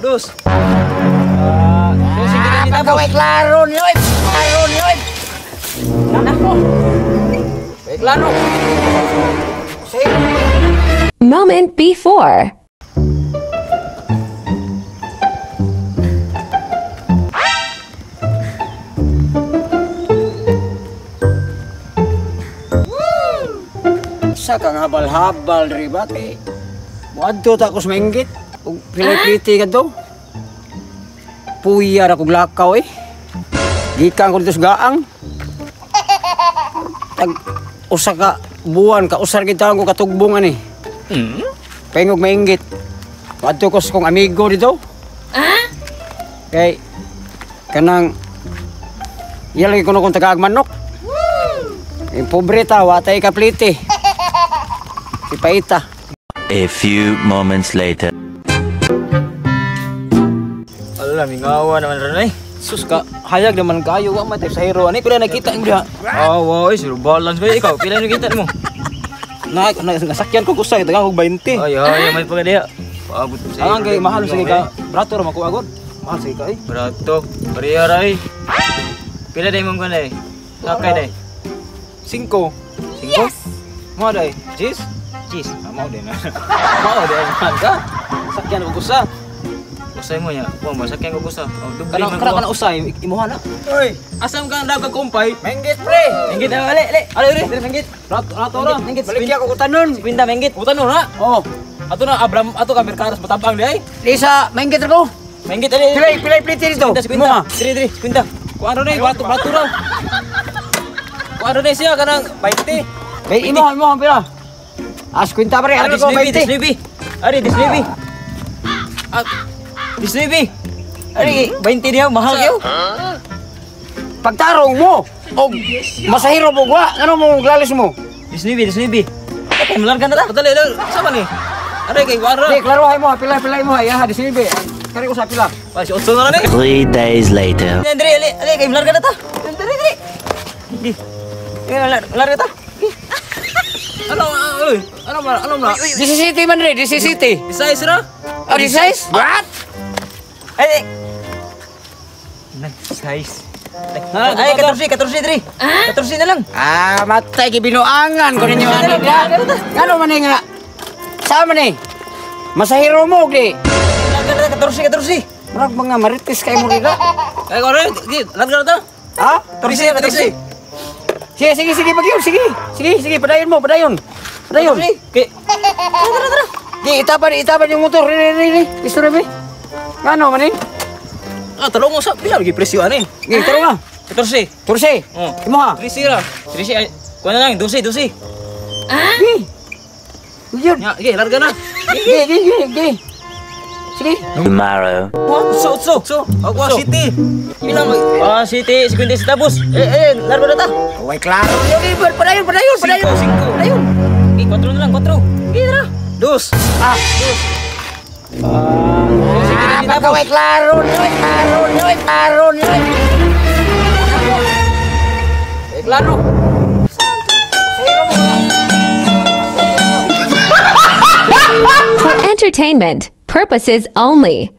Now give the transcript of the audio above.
Dos. Kaway klaro niyo. Klaro niyo. Nako. Klaro. Moment before. Sa kang habal-habal ri ba kay wadto ta ko suminggit ug pilay-pliti ka do. Puya ra kog lakaw gikan ko dito sa gaang. Tag usa ka buwan ka usar kita ko katugbong ani. Pengog mainggit. Wadto ko sa kong amigo dito. Kay kanang yalay ko no kung tagag manok. Pobre ta watay ka pliti. Paita. A few moments later. Ala, mingawa naman rin Sus ka, hayag naman kayo. Wa matay sa hero. Ano pila nakita mo diha? Wow, zero balance ba ikaw? Pila nakita mo? Nasakyan ko kusay, tagang og 20. Ay, may pagka diha. Paabot ko sa. Ang kay mahal sige ka. Brato ra mako agod. Mahal sige ka Brato, pareha ra Pila day mong kanay? Sakay day. 5. 5? Yes. Mo day. Cheese? Cheese. Mau din. Mau din ka. Sakyan ko gusa. Usay mo ya. Wa masakyan ko gusa. Dubli man ko. Kana usay imuha na. Oy, asam ka daga kumpay? Menggit pre. Menggit ali. Ali menggit. Rato ra. Menggit. Balik ako kutanon. Pinda menggit. Kutanon ha. Oh. Ato na Abram ato ka merkados matabang di ay. Lisa, menggit ko. Menggit ali. Pilay pliti dito. Mo. Diri. Pinda. Kuano ni bato ra. Kuano ni siya kanang 20. Kay imo pila. Kwenta pre, ano ko 20? Dislibi. Ari, dislibi. Dislibi. Ari, 20 niya, mahal kayo. Pagtarong mo. O, masahiro mo gwa. Ano mo glalis mo? Dislibi. Okay, malarga na ta. Dali. Sama ni. Ari, kay Wara. Di, klaruhay mo. Pilay mo. Ayaha, dislibi. Kari ko sa pila. Si Otso na ni. 3 days later. Dali, kay malarga na ta. Dali. Malarga ta. Ano na? DCCT man rin, DCCT. Size ra? Oh, size? What? Ay! Size. Ay, 14 na lang. Matay, kibinuangan ko ninyo. Ano man nga? Sama ni? Masahiro mo, di? 14. Marag mga maritis kayo mo rin ka. Ay, kore, larga na ta. Ha? 14. Sige, bagyo, sige, padayon mo. Padayon. Okay. Tara. Di, itapan yung motor. Ri. Gusto rin, be? Ano, manin? Talong mo sa pila lagi presyo ani. Gi, taro nga. 14. Imo ha? 13 ra. 13 ay kuha na lang 12. Gi. Yun. Ya, larga na. Gi. Sige. Tomorrow. So. Ako city. Ilang city 50 centavos. Larga na ta. Uy, klaro. Padayon. 5. 4 na lang, 4. Gi tara. 2. 2. Kaway klaro. Klaro. For entertainment purposes only.